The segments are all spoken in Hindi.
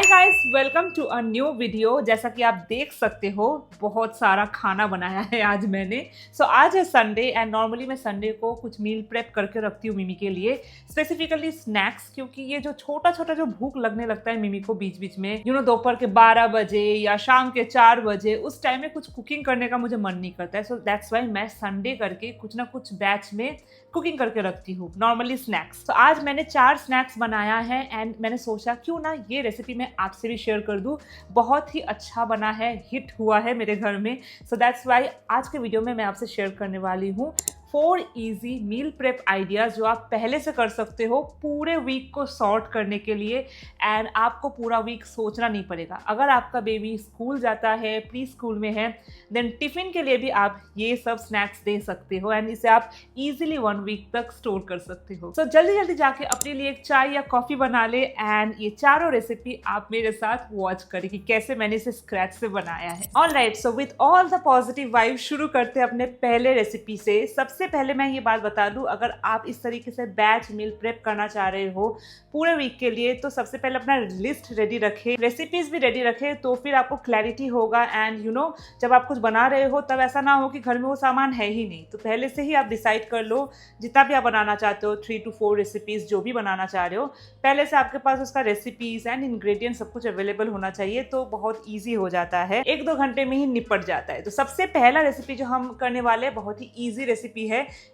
Hi guys, welcome to a new video. जैसा कि आप देख सकते हो बहुत सारा खाना बनाया है आज मैंने। आज है संडे एंड नॉर्मली मैं संडे को कुछ मील प्रेप करके रखती हूँ मिमी के लिए, स्पेसिफिकली स्नैक्स, क्योंकि ये जो छोटा छोटा जो भूख लगने लगता है मिमी को बीच बीच में, दोपहर के 12 बजे या शाम के 4 बजे, उस टाइम में कुछ कुकिंग करने का मुझे मन नहीं करता है। सो दैट्स वाई मैं संडे करके कुछ ना कुछ बैच में कुकिंग करके रखती हूँ, नॉर्मली स्नैक्स। तो आज मैंने 4 स्नैक्स बनाया है एंड मैंने सोचा क्यों ना ये रेसिपी मैं आपसे भी शेयर कर दूं। बहुत ही अच्छा बना है, हिट हुआ है मेरे घर में। सो दैट्स वाई आज के वीडियो में मैं आपसे शेयर करने वाली हूँ 4 इजी मील प्रेप आइडियाज जो आप पहले से कर सकते हो पूरे वीक को सॉर्ट करने के लिए। एंड आपको पूरा वीक सोचना नहीं पड़ेगा। अगर आपका बेबी स्कूल जाता है, प्री स्कूल में है, देन टिफिन के लिए भी आप ये सब स्नैक्स दे सकते हो एंड इसे आप इजीली 1 वीक तक स्टोर कर सकते हो। सो जल्दी जल्दी जाके अपने लिए एक चाय या कॉफी बना ले एंड ये चारों रेसिपी आप मेरे साथ वॉच करें कि कैसे मैंने इसे स्क्रैच से बनाया है। Alright, so with all the positive vibe शुरू करते हैं अपने पहले रेसिपी से। सबसे पहले मैं ये बात बता दूं, अगर आप इस तरीके से बैच मील प्रेप करना चाह रहे हो पूरे वीक के लिए, तो सबसे पहले अपना लिस्ट रेडी रखें, रेसिपीज भी रेडी रखें, तो फिर आपको क्लैरिटी होगा। एंड जब आप कुछ बना रहे हो तब ऐसा ना हो कि घर में वो सामान है ही नहीं। तो पहले से ही आप डिसाइड कर लो जितना भी आप बनाना चाहते हो, 3 to 4 रेसिपीज जो भी बनाना चाह रहे हो, पहले से आपके पास उसका रेसिपीज एंड इंग्रेडिएंट सब कुछ अवेलेबल होना चाहिए। तो बहुत ईजी हो जाता है, 1-2 घंटे में ही निपट जाता है। तो सबसे पहला रेसिपी जो हम करने वाले हैं बहुत ही ईजी रेसिपी है।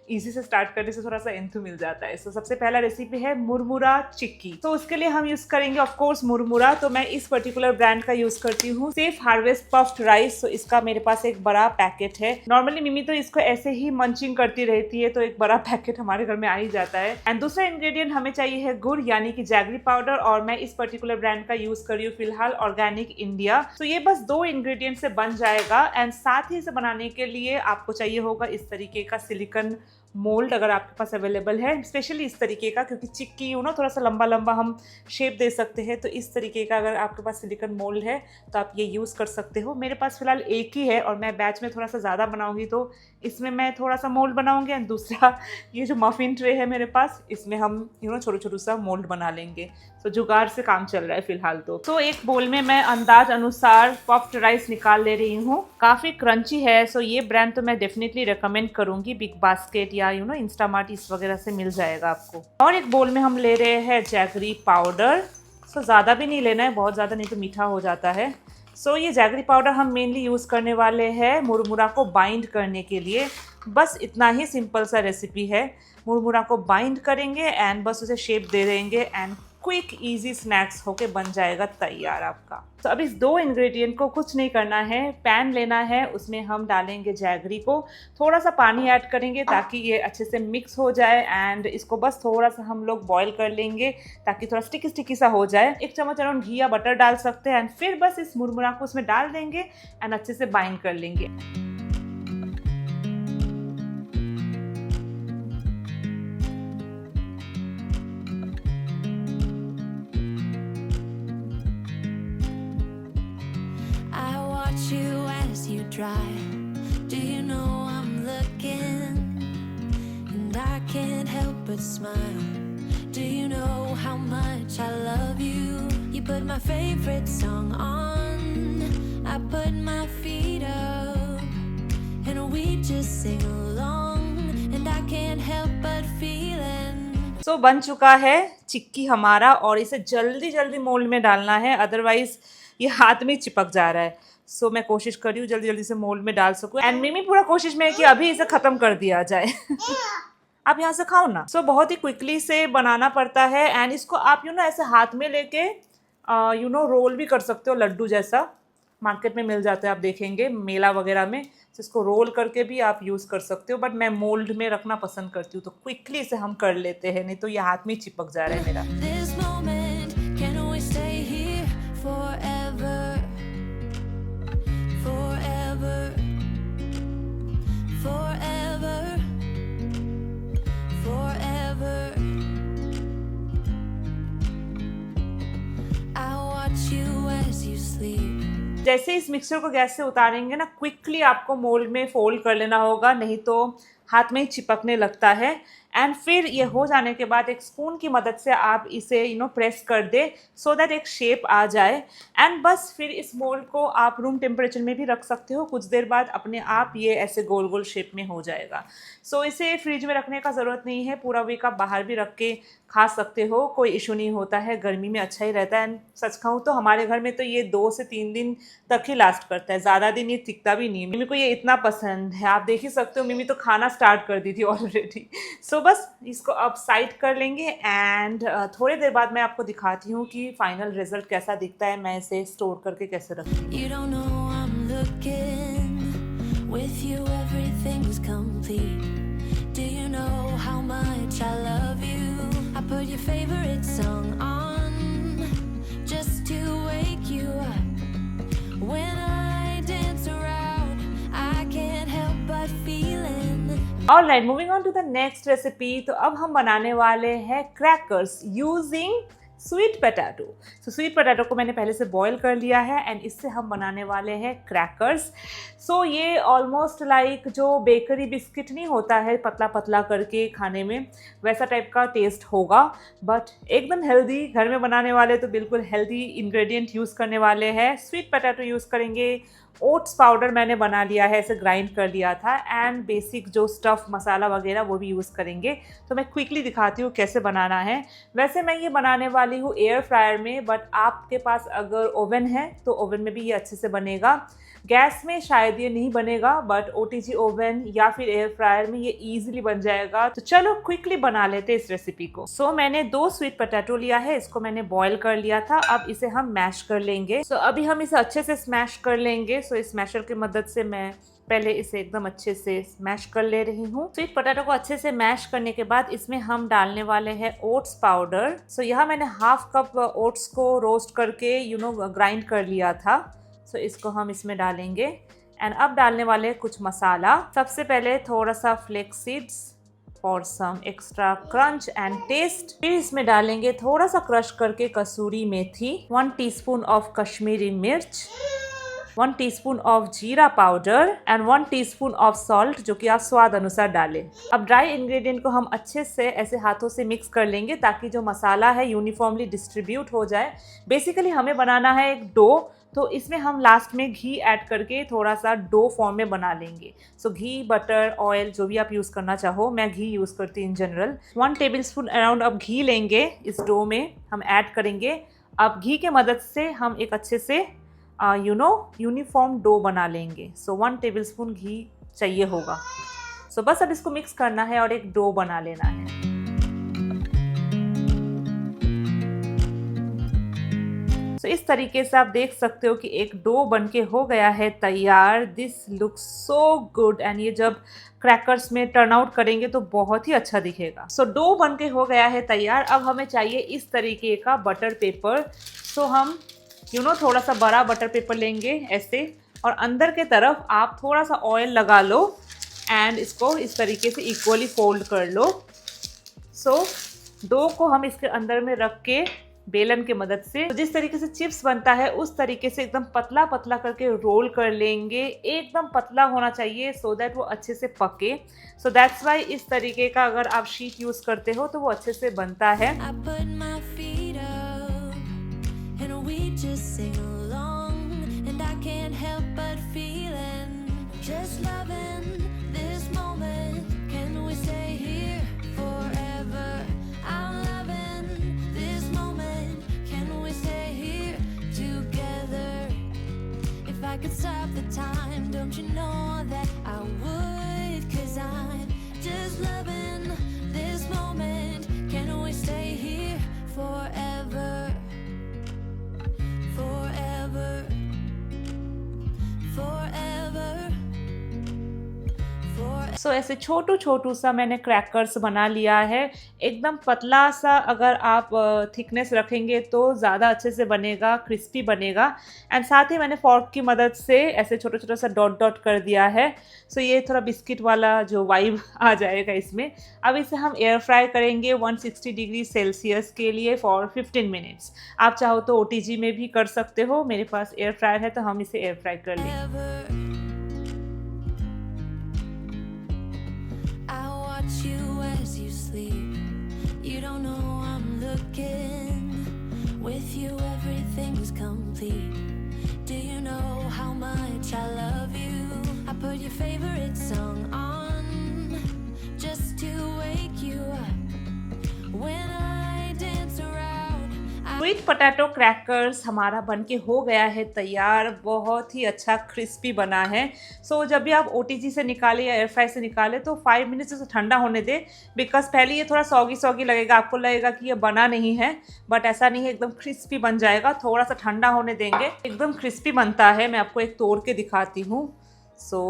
इजी से स्टार्ट करने से थोड़ा सा एंथु मिल जाता है। सबसे पहला रेसिपी है मुरमुरा चिक्की। तो उसके लिए हम यूज करेंगे ऑफ कोर्स मुरमुरा। तो मैं इस पर्टिकुलर ब्रांड का यूज करती हूँ, सेफ हार्वेस्ट पफ्ड राइस। तो इसका मेरे पास एक बड़ा पैकेट है। नॉर्मली मिमी तो इसको ऐसे ही मंचिंग करती रहती है, तो एक बड़ा पैकेट हमारे घर में आ ही जाता है। एंड दूसरा इंग्रेडिएंट हमें चाहिए है गुड़, यानी कि जैगरी पाउडर, और मैं इस पर्टिकुलर ब्रांड का यूज कर रही हूँ फिलहाल, ऑर्गेनिक इंडिया। तो ये बस 2 इंग्रेडिएंट से बन जाएगा। एंड साथ ही इसे बनाने के लिए आपको चाहिए होगा इस तरीके का सिलिकॉन मोल्ड, अगर आपके पास अवेलेबल है, स्पेशली इस तरीके का, क्योंकि चिक्की थोड़ा सा लंबा लंबा हम शेप दे सकते हैं। तो इस तरीके का अगर आपके पास सिलिकॉन मोल्ड है तो आप ये यूज़ कर सकते हो। मेरे पास फिलहाल एक ही है और मैं बैच में थोड़ा सा ज़्यादा बनाऊंगी तो इसमें मैं थोड़ा सा मोल्ड बनाऊंगी। एंड दूसरा ये जो मफिन ट्रे है मेरे पास, इसमें हम छोटा छोटा सा मोल्ड बना लेंगे। तो जुगाड़ से काम चल रहा है फिलहाल। तो एक बोल में मैं अंदाज अनुसार पफ्ड राइस निकाल ले रही हूँ। काफ़ी क्रंची है। सो ये ब्रांड तो मैं डेफिनेटली रिकमेंड करूँगी। बिग बास्केट या इंस्टामार्ट इस वगैरह से मिल जाएगा आपको। और एक बोल में हम ले रहे हैं जैगरी पाउडर। ज़्यादा भी नहीं लेना है, बहुत ज़्यादा नहीं तो मीठा हो जाता है। ये जैगरी पाउडर हम मेनली यूज़ करने वाले हैं मुरमुरा को बाइंड करने के लिए। बस इतना ही सिंपल सा रेसिपी है। मुरमुरा को बाइंड करेंगे एंड बस उसे शेप दे देंगे एंड क्विक इजी स्नैक्स होके बन जाएगा तैयार आपका। तो अब इस 2 इंग्रेडिएंट को कुछ नहीं करना है, पैन लेना है, उसमें हम डालेंगे जैगरी को, थोड़ा सा पानी ऐड करेंगे ताकि ये अच्छे से मिक्स हो जाए। एंड इसको बस थोड़ा सा हम लोग बॉईल कर लेंगे ताकि थोड़ा स्टिकी स्टिकी सा हो जाए। 1 चम्मच अराउंड घी या बटर डाल सकते हैं एंड फिर बस इस मुरमुरा को उसमें डाल देंगे एंड अच्छे से बाइंड कर लेंगे। You as you drive, do you know I'm looking and I can't help but smile? Do you know how much I love you? You put my favorite song on, I put my feet up and we just sing along and I can't help but feeling. बन चुका है चिक्की हमारा और इसे जल्दी जल्दी मोल्ड में डालना है, अदरवाइज ये हाथ में चिपक जा रहा है। मैं कोशिश कर रही हूँ जल्दी जल्दी से मोल्ड में डाल सकूँ। एंड मिमी पूरा कोशिश में है कि अभी इसे खत्म कर दिया जाए। आप यहाँ से खाओ ना। बहुत ही क्विकली से बनाना पड़ता है एंड इसको आप ऐसे हाथ में लेके रोल भी कर सकते हो, लड्डू जैसा मार्केट में मिल जाता है, आप देखेंगे मेला वगैरह में। इसको रोल करके भी आप यूज़ कर सकते हो, बट मैं मोल्ड में रखना पसंद करती हूँ। तो क्विकली से हम कर लेते हैं, नहीं तो ये हाथ में चिपक जा रहा है मेरा। जैसे इस मिक्सर को गैस से उतारेंगे ना, क्विकली आपको मोल्ड में फोल्ड कर लेना होगा, नहीं तो हाथ में ही चिपकने लगता है। एंड फिर ये हो जाने के बाद एक स्पून की मदद से आप इसे प्रेस कर दे सो दैट एक शेप आ जाए। एंड बस फिर इस मोल्ड को आप रूम टेम्परेचर में भी रख सकते हो, कुछ देर बाद अपने आप ये ऐसे गोल गोल शेप में हो जाएगा। सो इसे फ्रिज में रखने का ज़रूरत नहीं है, पूरा वीक आप बाहर भी रख के खा सकते हो, कोई इशू नहीं होता है, गर्मी में अच्छा ही रहता है। एंड सच कहूँ तो हमारे घर में तो ये 2 से 3 दिन तक ही लास्ट करता है, ज़्यादा दिन ये टिकता भी नहीं है। मिमी को ये इतना पसंद है, आप देख ही सकते हो, मिमी तो खाना स्टार्ट कर दी थी ऑलरेडी। सो बस इसको अब साइड कर लेंगे एंड थोड़ी देर बाद मैं आपको दिखाती हूँ कि फाइनल रिजल्ट कैसा दिखता है, मैं इसे स्टोर करके कैसे रखती हूँ। You don't know I'm looking. With you everything's complete. Do you know how much I love you? I put your favorite song on just to wake you up. When I dance around, I can't help but feeling. Alright, moving on to the next recipe. तो अब हम बनाने वाले हैं crackers using sweet potato. So sweet potato को मैंने पहले से बॉईल कर लिया है एंड इससे हम बनाने वाले हैं क्रैकर्स। सो ये ऑलमोस्ट लाइक जो बेकरी बिस्किट नहीं होता है पतला पतला करके खाने में, वैसा टाइप का टेस्ट होगा, बट एकदम हेल्दी। घर में बनाने वाले तो बिल्कुल हेल्दी इंग्रेडिएंट यूज़ करने वाले हैं। स्वीट पोटैटो यूज़ करेंगे, ओट्स पाउडर मैंने बना लिया है, ऐसे ग्राइंड कर लिया था, एंड बेसिक जो स्टफ़ मसाला वगैरह वो भी यूज़ करेंगे। तो मैं क्विकली दिखाती हूँ कैसे बनाना है। वैसे मैं ये बनाने वाली हूँ एयर फ्रायर में, बट आपके पास अगर ओवन है तो ओवन में भी ये अच्छे से बनेगा। गैस में शायद ये नहीं बनेगा, बट OTG ओवन या फिर एयर फ्रायर में ये इजीली बन जाएगा। तो चलो क्विकली बना लेते हैं इस रेसिपी को। सो मैंने 2 स्वीट पोटैटो लिया है, इसको मैंने बॉईल कर लिया था, अब इसे हम मैश कर लेंगे। सो अभी हम इसे अच्छे से स्मैश कर लेंगे। सो इस मैशर की मदद से मैं पहले इसे एकदम अच्छे से स्मैश कर ले रही हूँ। स्वीट पोटैटो को अच्छे से मैश करने के बाद इसमें हम डालने वाले हैं ओट्स पाउडर। सो यहाँ मैंने हाफ कप ओट्स को रोस्ट करके ग्राइंड कर लिया था। सो इसको हम इसमें डालेंगे एंड अब डालने वाले कुछ मसाला। सबसे पहले थोड़ा सा flax seeds for some extra crunch and taste. फिर इसमें डालेंगे थोड़ा सा क्रश करके कसूरी मेथी, 1 टीस्पून ऑफ कश्मीरी मिर्च, 1 टीस्पून ऑफ जीरा powder and 1 teaspoon of salt, जो कि आप स्वाद अनुसार डालें। अब ड्राई इंग्रेडिएंट को हम अच्छे से ऐसे हाथों से मिक्स कर लेंगे ताकि जो मसाला है यूनिफॉर्मली डिस्ट्रीब्यूट हो जाए। बेसिकली हमें बनाना है एक डो, तो इसमें हम लास्ट में घी ऐड करके थोड़ा सा डो फॉर्म में बना लेंगे। सो घी, बटर, ऑयल जो भी आप यूज़ करना चाहो, मैं घी यूज़ करती हूँ इन जनरल। 1 टेबलस्पून अराउंड अब घी लेंगे, इस डो में हम ऐड करेंगे। अब घी के मदद से हम एक अच्छे से यूनिफॉर्म डो बना लेंगे। सो 1 टेबलस्पून घी चाहिए होगा। सो बस अब इसको मिक्स करना है और एक डो बना लेना है। तो इस तरीके से आप देख सकते हो कि एक डो बनके हो गया है तैयार। This looks so good and ये जब क्रैकर्स में टर्न आउट करेंगे तो बहुत ही अच्छा दिखेगा। सो डो बनके हो गया है तैयार। अब हमें चाहिए इस तरीके का बटर पेपर। सो हम थोड़ा सा बड़ा बटर पेपर लेंगे ऐसे, और अंदर के तरफ आप थोड़ा सा ऑयल लगा लो एंड इसको इस तरीके से इक्वली फोल्ड कर लो। सो डो को हम इसके अंदर में रख के बेलन के मदद से, तो जिस तरीके से चिप्स बनता है उस तरीके से एकदम पतला पतला करके रोल कर लेंगे। एकदम पतला होना चाहिए सो दैट वो अच्छे से पके। सो दैट्स वाई इस तरीके का अगर आप शीट यूज करते हो तो वो अच्छे से बनता है। I put my feet up and we just sing along, and I can't help but feeling just loving this moment. Can we stay here forever? I'm loving this moment. Can we stay here together? If I could stop the time, don't you know that I would? 'Cause I'm just loving this moment. Can we stay here forever? Forever. Forever. सो ऐसे छोटू छोटू सा मैंने क्रैकर्स बना लिया है। एकदम पतला सा अगर आप थिकनेस रखेंगे तो ज़्यादा अच्छे से बनेगा, क्रिस्पी बनेगा। एंड साथ ही मैंने फॉर्क की मदद से ऐसे छोटा छोटा सा डॉट डॉट कर दिया है। सो ये थोड़ा बिस्किट वाला जो वाइब आ जाएगा इसमें। अब इसे हम एयर फ्राई करेंगे 160 डिग्री सेल्सियस के लिए फॉर 15 मिनट्स। आप चाहो तो OTG में भी कर सकते हो, मेरे पास एयर फ्रायर है तो हम इसे एयर फ्राई कर लेंगे। I watch you as you sleep. You don't know I'm looking. With you everything's complete. Do you know how much I love you? I put your favorite song on just to wake you up. When I dance around sweet potato crackers हमारा बनके हो गया है तैयार। बहुत ही अच्छा क्रिस्पी बना है। सो जब भी आप OTG से निकालें या एयर फ्राई से निकालें तो 5 मिनट्स से ठंडा होने दें, बिकॉज पहले ये थोड़ा सॉगी सॉगी लगेगा, आपको लगेगा कि ये बना नहीं है, बट ऐसा नहीं है, एकदम क्रिस्पी बन जाएगा। थोड़ा सा ठंडा होने देंगे, एकदम क्रिस्पी बनता है। मैं आपको एक तोड़ के दिखाती हूँ। So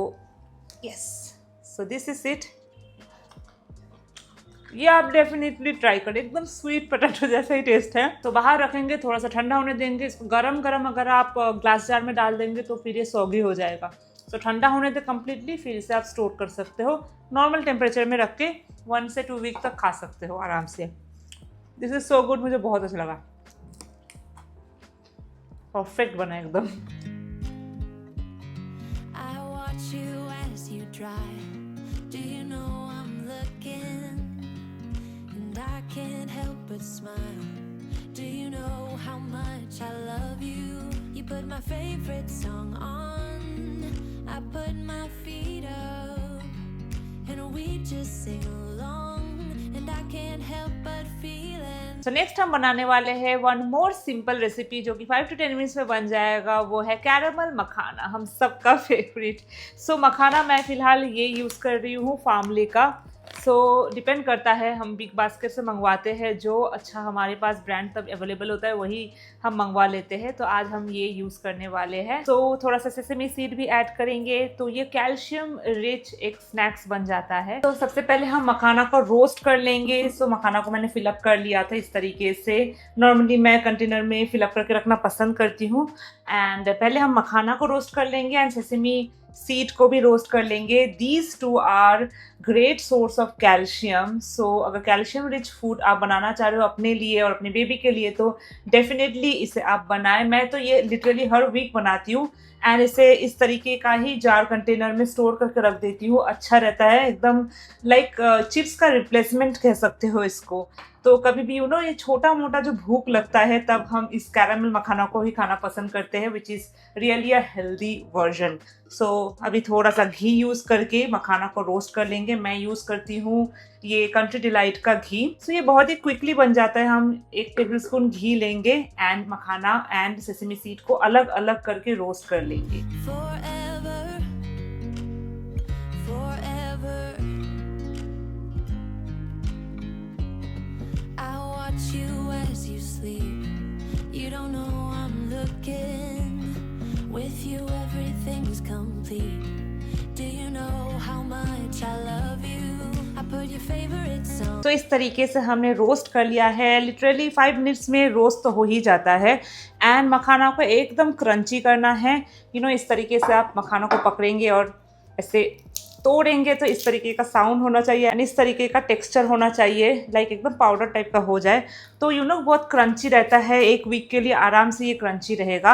yes, so this is it. ये आप डेफिनेटली ट्राई करें, एकदम स्वीट पोटैटो जैसा ही टेस्ट है। तो बाहर रखेंगे, थोड़ा सा ठंडा होने देंगे। इसको गरम गरम अगर आप ग्लास जार में डाल देंगे तो फिर ये सॉगी हो जाएगा। तो ठंडा होने दे कम्प्लीटली, फिर इसे आप स्टोर कर सकते हो। नॉर्मल टेम्परेचर में रख के 1 से 2 वीक तक खा सकते हो आराम से। दिस इज सो गुड, मुझे बहुत अच्छा लगा। परफेक्ट बना एकदम। I watch you as you drive. Do you know I'm looking? And I can't help but smile. Do you know how much I love you? You put my favorite song on. I put my feet up. And we just sing along. And I can't help but feeling. So next हम बनाने वाले हैं वन मोर सिंपल रेसिपी जो कि 5 to 10 मिनट्स में बन जाएगा। वो है कैरामल मखाना, हम सबका फेवरेट। सो मखाना मैं फ़िलहाल ये यूज़ कर रही हूँ फार्मले का। सो डिपेंड करता है, हम बिग बास्केट से मंगवाते हैं, जो अच्छा हमारे पास ब्रांड तब अवेलेबल होता है वही हम मंगवा लेते हैं। तो आज हम ये यूज़ करने वाले हैं। तो थोड़ा सा सेसमी सीड भी ऐड करेंगे, तो ये कैल्शियम रिच एक स्नैक्स बन जाता है। तो सबसे पहले हम मखाना को रोस्ट कर लेंगे। सो मखाना को मैंने फिलअप कर लिया था इस तरीके से। नॉर्मली मैं कंटेनर में फिलअप करके रखना पसंद करती हूँ। एंड पहले हम मखाना को रोस्ट कर लेंगे एंड सेसमी सीड को भी रोस्ट कर लेंगे। These two are great source of calcium. So अगर कैल्शियम रिच फूड आप बनाना चाह रहे हो अपने लिए और अपने बेबी के लिए तो डेफिनेटली इसे आप बनाएं। मैं तो ये लिटरली हर वीक बनाती हूँ एंड इसे इस तरीके का ही जार कंटेनर में स्टोर करके रख देती हूँ। अच्छा रहता है, एकदम लाइक चिप्स का रिप्लेसमेंट कह सकते हो इसको। तो कभी भी ये छोटा मोटा जो भूख लगता है तब हम इस कैरामल मखाना को ही खाना पसंद करते हैं, which is really a healthy version. So अभी थोड़ा सा घी यूज़ करके मखाना को रोस्ट कर लेंगे। मैं यूज़ करती हूँ ये कंट्री डिलाइट का घी। सो ये बहुत ही क्विकली बन जाता है। हम 1 टेबलस्पून घी लेंगे and makhana and sesame seed को अलग अलग करके रोस्ट कर लेंगे। Forever, forever. I watch you as you sleep. You don't know I'm looking. With you everything's complete. Do you know how much I love you? I put your favorite song. तो इस तरीके से हमने रोस्ट कर लिया है। लिटरली 5 मिनट्स में रोस्ट तो हो ही जाता है। एंड मखाना को एकदम क्रंची करना है। इस तरीके से आप मखाना को पकड़ेंगे और ऐसे तोड़ेंगे तो इस तरीके का साउंड होना चाहिए एंड इस तरीके का टेक्सचर होना चाहिए, लाइक एकदम पाउडर टाइप का हो जाए। तो बहुत क्रंची रहता है। 1 वीक के लिए आराम से ये क्रंची रहेगा।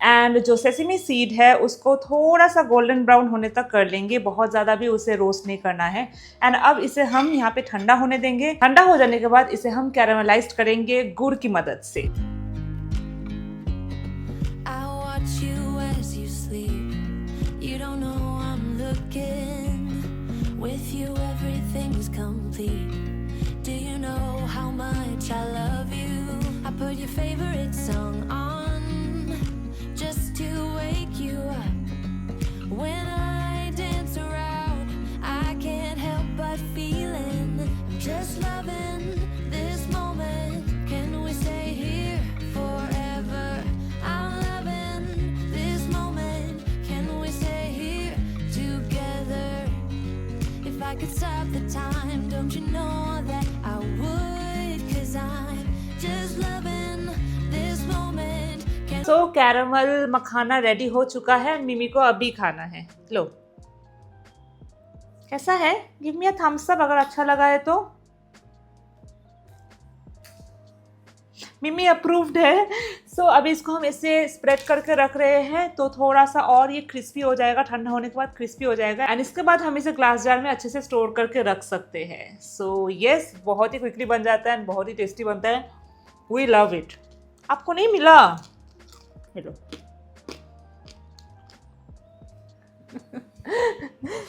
एंड जो सेसमी सीड है उसको थोड़ा सा गोल्डन ब्राउन होने तक कर लेंगे, बहुत ज़्यादा भी उसे रोस्ट नहीं करना है। एंड अब इसे हम यहाँ पे ठंडा होने देंगे। ठंडा हो जाने के बाद इसे हम कैरामलाइज करेंगे गुड़ की मदद से। I watch you as you sleep. You don't know I'm looking. With you everything's complete. Do you know how much I love you? I put your favorite song on just to wake you up. When I dance around, I can't help but feeling. I'm just loving this moment. Can we stay here forever? I'm loving this moment. Can we stay here together? If I could stop the time, don't you know that I would? 'Cause I'm just loving this moment. तो कैरामल मखाना रेडी हो चुका है। मिमी को अभी खाना है। लो, कैसा है? Give me a thumbs up अगर अच्छा लगा है तो। मिमी अप्रूव्ड है। सो अभी इसको हम ऐसे स्प्रेड करके रख रहे हैं तो थोड़ा सा और ये क्रिस्पी हो जाएगा, ठंडा होने के बाद क्रिस्पी हो जाएगा एंड इसके बाद हम इसे ग्लास जार में अच्छे से स्टोर करके रख सकते हैं। सो यस, बहुत ही क्विकली बन जाता है एंड बहुत ही टेस्टी बनता है। We love it. आपको नहीं मिला? Hello.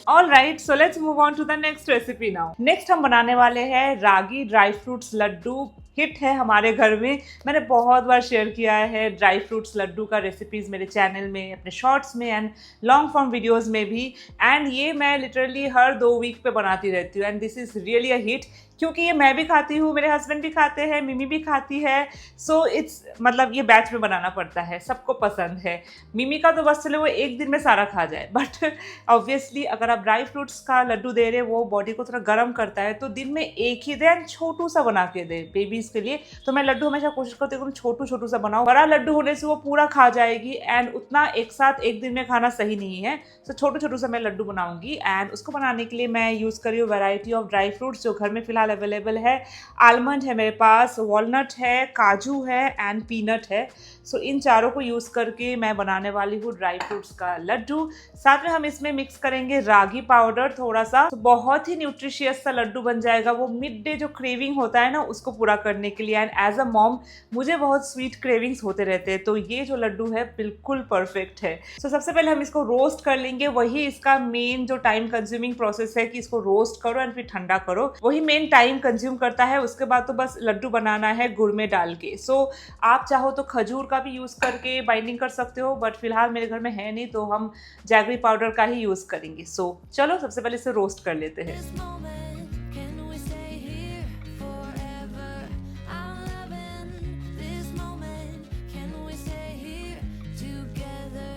All right, so let's move on to the next recipe now. Next हम बनाने वाले हैं रागी ड्राई फ्रूट्स लड्डू। हिट है हमारे घर में, मैंने बहुत बार शेयर किया है ड्राई फ्रूट्स लड्डू का रेसिपीज़ मेरे चैनल में, अपने शॉर्ट्स में एंड लॉन्ग फॉर्म वीडियोस में भी। एंड ये मैं लिटरली हर 2 वीक पे बनाती रहती हूँ and this is really a hit, क्योंकि ये मैं भी खाती हूँ, मेरे हस्बैंड भी खाते हैं, मिमी भी खाती है। सो इट्स मतलब ये बैच में बनाना पड़ता है, सबको पसंद है। मिमी का तो बस चले वो एक दिन में सारा खा जाए, बट ऑब्वियसली अगर आप ड्राई फ्रूट्स का लड्डू दे रहे वो बॉडी को थोड़ा गर्म करता है, तो दिन में एक ही दे, छोटू सा बना के दे बेबीज़ के लिए। तो मैं लड्डू हमेशा कोशिश करती हूँ छोटू सा बनाऊँ। बड़ा लड्डू होने से वो पूरा खा जाएगी एंड उतना एक साथ एक दिन में खाना सही नहीं है। सो छोटू सा मैं लड्डू बनाऊंगी एंड उसको बनाने के लिए मैं यूज़ कर रही हूँ वैरायटी ऑफ ड्राई फ्रूट्स जो घर में फिलहाल अवेलेबल है। आलमंड है मेरे पास, वॉलनट है, काजू है एंड पीनट है। सो इन चारों को यूज़ करके मैं बनाने वाली हूँ ड्राई फ्रूट्स का लड्डू। साथ में हम इसमें मिक्स करेंगे रागी पाउडर थोड़ा सा, तो बहुत ही न्यूट्रिशियस सा लड्डू बन जाएगा। वो मिड डे जो क्रेविंग होता है ना, उसको पूरा करने के लिए। एंड एज अ मॉम मुझे बहुत स्वीट क्रेविंग्स होते रहते हैं, तो ये जो लड्डू है बिल्कुल परफेक्ट है। सो सबसे पहले हम इसको रोस्ट कर लेंगे। वही इसका मेन जो टाइम कंज्यूमिंग प्रोसेस है कि इसको रोस्ट करो एंड फिर ठंडा करो, वही मेन टाइम कंज्यूम करता है। उसके बाद तो बस लड्डू बनाना है गुड़ में डाल के। सो आप चाहो तो खजूर का भी यूज़ करके बाइंडिंग कर सकते हो, बट फिलहाल मेरे घर में है नहीं, तो हम जैगरी पाउडर का ही यूज़ करेंगे। सो चलो सबसे पहले इसे रोस्ट कर लेते हैं। This moment, can we stay here forever? I'm loving this moment. Can we stay here together?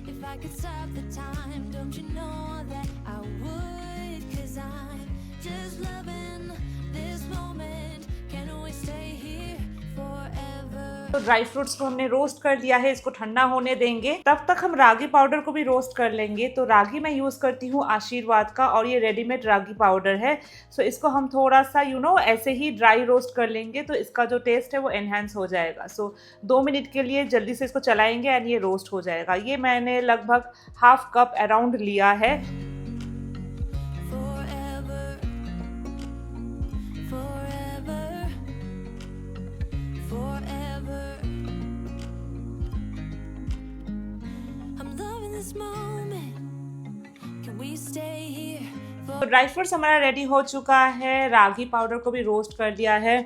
If I could stop the time, don't you know that I would? 'Cause I'm just loving this moment. Can we stay here forever? तो ड्राई फ्रूट्स को हमने रोस्ट कर लिया है, इसको ठंडा होने देंगे। तब तक हम रागी पाउडर को भी रोस्ट कर लेंगे। तो रागी मैं यूज़ करती हूँ आशीर्वाद का और ये रेडीमेड रागी पाउडर है। सो इसको हम थोड़ा सा ऐसे ही ड्राई रोस्ट कर लेंगे, तो इसका जो टेस्ट है वो एनहांस हो जाएगा। सो 2 मिनट के लिए जल्दी से इसको चलाएंगे एंड ये रोस्ट हो जाएगा। ये मैंने लगभग ½ कप अराउंड लिया है। Forever, forever, forever. I'm loving this moment. Can we stay here तो for ड्राई फ्रूट्स हमारा रेडी हो चुका है। रागी पाउडर को भी रोस्ट कर दिया है,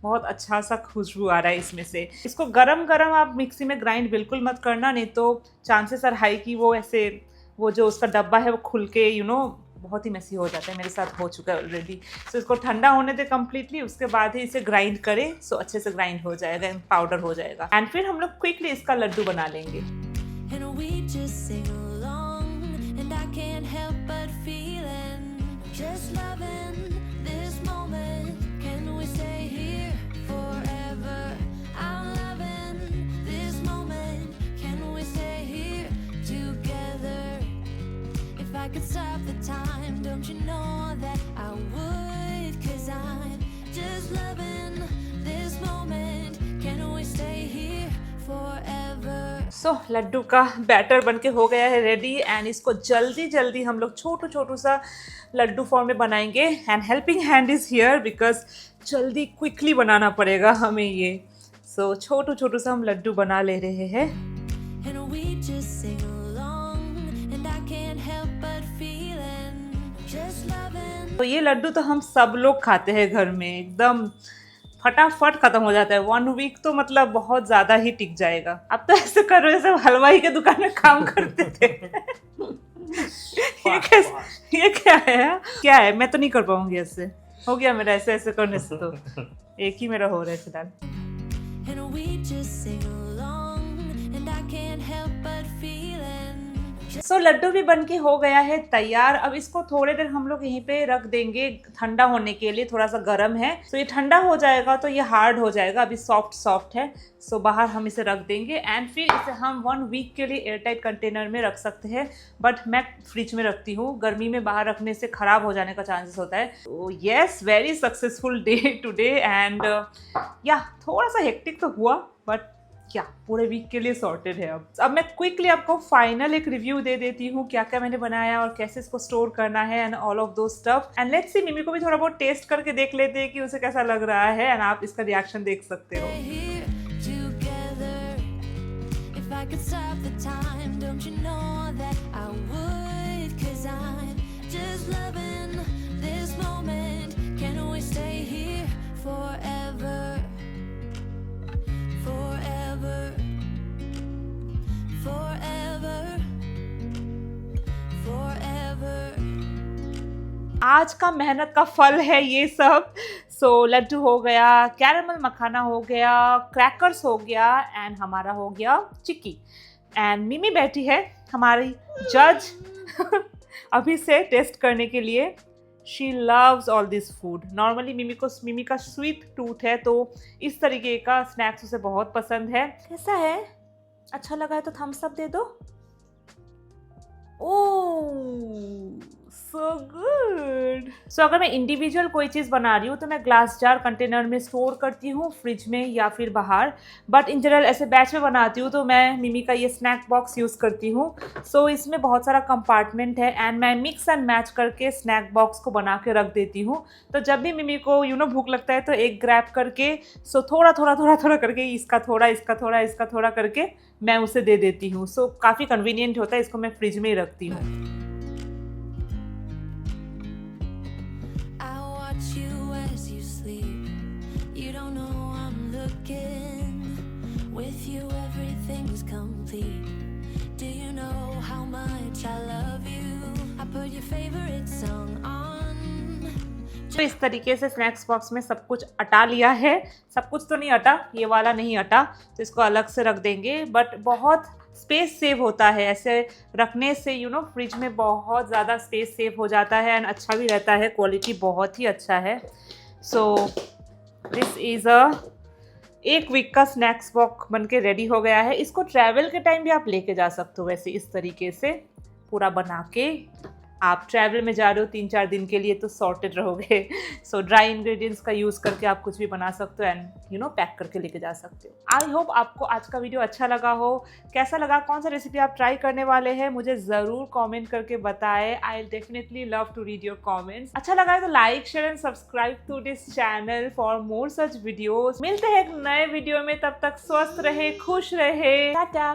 बहुत अच्छा सा खुशबू आ रहा है इसमें से। इसको गरम गरम आप मिक्सी में ग्राइंड बिल्कुल मत करना, नहीं तो चांसेस आर हाई कि वो जो उसका डब्बा है वो खुल के बहुत ही मेसी हो जाता है। मेरे साथ हो चुका है ऑलरेडी। सो इसको ठंडा होने दे कम्प्लीटली, उसके बाद ही इसे ग्राइंड करें। सो अच्छे से ग्राइंड हो जाएगा, पाउडर हो जाएगा एंड फिर हम लोग क्विकली इसका लड्डू बना लेंगे। and we just sing along, and I can't help but feeling just loving this moment. Can we stay here forever? I'm loving this moment. Can we stay here together? If I could stop the time, don't you know that I would? 'Cause I'm just loving this moment. Can we stay here forever? सो लड्डू का बैटर बनके हो गया है रेडी एंड इसको जल्दी हम लोग छोटू सा लड्डू फॉर्म में बनाएंगे। And helping hand is here because जल्दी क्विकली बनाना पड़ेगा हमें ये। सो छोटू सा हम लड्डू बना ले रहे हैं। And we just sing along, and I can't help but feeling just loving. तो ये लड्डू तो हम सब लोग खाते हैं घर में, एकदम फटाफट खत्म हो जाता है। 1 वीक तो मतलब बहुत ज़्यादा ही टिक जाएगा। अब तो ऐसे कर रहे जैसे हलवाई के दुकान में काम करते थे। ये क्या है? मैं तो नहीं कर पाऊंगी ऐसे। हो गया मेरा ऐसे करने से, तो एक ही मेरा हो रहा है फिलहाल। And we just sing along, and I can't help but feeling सो लड्डू भी बनके हो गया है तैयार। अब इसको थोड़ी देर हम लोग यहीं पे रख देंगे ठंडा होने के लिए, थोड़ा सा गर्म है। सो ये ठंडा हो जाएगा तो ये हार्ड हो जाएगा, अभी सॉफ्ट है। सो बाहर हम इसे रख देंगे एंड फिर इसे हम 1 वीक के लिए एयरटाइट कंटेनर में रख सकते हैं, बट मैं फ्रिज में रखती हूँ। गर्मी में बाहर रखने से ख़राब हो जाने का चांसेस होता है। तो yes, very successful day today and या थोड़ा सा हेक्टिक तो हुआ, बट क्या पूरे वीक के लिए सॉर्टेड है। अब मैं क्विकली आपको फाइनल एक रिव्यू दे देती हूँ क्या क्या मैंने बनाया और कैसे इसको स्टोर करना है एंड ऑल ऑफ दो स्टफ। एंड लेट्स सी, मिमी को भी थोड़ा बहुत टेस्ट करके देख लेते हैं कि उसे कैसा लग रहा है एंड आप इसका रिएक्शन देख सकते हो। Here together. If I could stop the time, don't you know that I would? 'Cause I'm just loving this moment. Can we stay here forever? Forever. Forever. Forever. आज का मेहनत का फल है ये सब। सो लड्डू हो गया, कैरमल मखाना हो गया, क्रैकर्स हो गया एंड हमारा हो गया चिक्की। एंड मिमी बैठी है हमारी जज अभी से टेस्ट करने के लिए। She loves all this food. Normally मिमी का स्वीट टूथ है, तो इस तरीके का स्नैक्स उसे बहुत पसंद है। कैसा है? अच्छा लगा है तो थम्स अप दे दो। ओह सो गुड। सो अगर मैं इंडिविजुअल कोई चीज़ बना रही हूँ तो मैं ग्लास जार कंटेनर में स्टोर करती हूँ, फ्रिज में या फिर बाहर। बट इन जनरल ऐसे बैच में बनाती हूँ तो मैं मिमी का ये स्नैक बॉक्स यूज़ करती हूँ। सो इसमें बहुत सारा कंपार्टमेंट है एंड मैं मिक्स एंड मैच करके स्नैक बॉक्स को बना के रख देती हूँ। तो जब भी मिमी को भूख लगता है तो एक ग्रैब करके थोड़ा थोड़ा करके इसका थोड़ा करके मैं उसे दे देती हूँ। सो काफ़ी कन्वीनियंट होता है, इसको मैं फ्रिज में ही रखती हूँ। I watch you as you sleep. You don't know I'm looking. With you everything's complete. Do you know how much I love you? I put your favorite song on. तो इस तरीके से स्नैक्स बॉक्स में सब कुछ अटा लिया है। सब कुछ तो नहीं अटा, ये वाला नहीं अटा, तो इसको अलग से रख देंगे। बट बहुत स्पेस सेव होता है ऐसे रखने से, फ्रिज में बहुत ज़्यादा स्पेस सेव हो जाता है एंड अच्छा भी रहता है, क्वालिटी बहुत ही अच्छा है। सो दिस इज़ एक वीक का स्नैक्स बॉक्स बन के रेडी हो गया है। इसको ट्रैवल के टाइम भी आप लेके जा सकते हो। वैसे इस तरीके से पूरा बना के आप ट्रैवल में जा रहे हो 3-4 दिन के लिए तो सॉर्टेड रहोगे। सो ड्राई इंग्रेडिएंट्स का यूज़ करके आप कुछ भी बना सकते हो एंड पैक करके लेके जा सकते हो। आई होप आपको आज का वीडियो अच्छा लगा हो। कैसा लगा, कौन सा रेसिपी आप ट्राई करने वाले हैं, मुझे ज़रूर कमेंट करके बताएं। I definitely love to read your comments. अच्छा लगा है तो like, share and subscribe to this channel for more such videos. मिलते हैं एक नए वीडियो में, तब तक स्वस्थ रहे, खुश रहे। टाटा।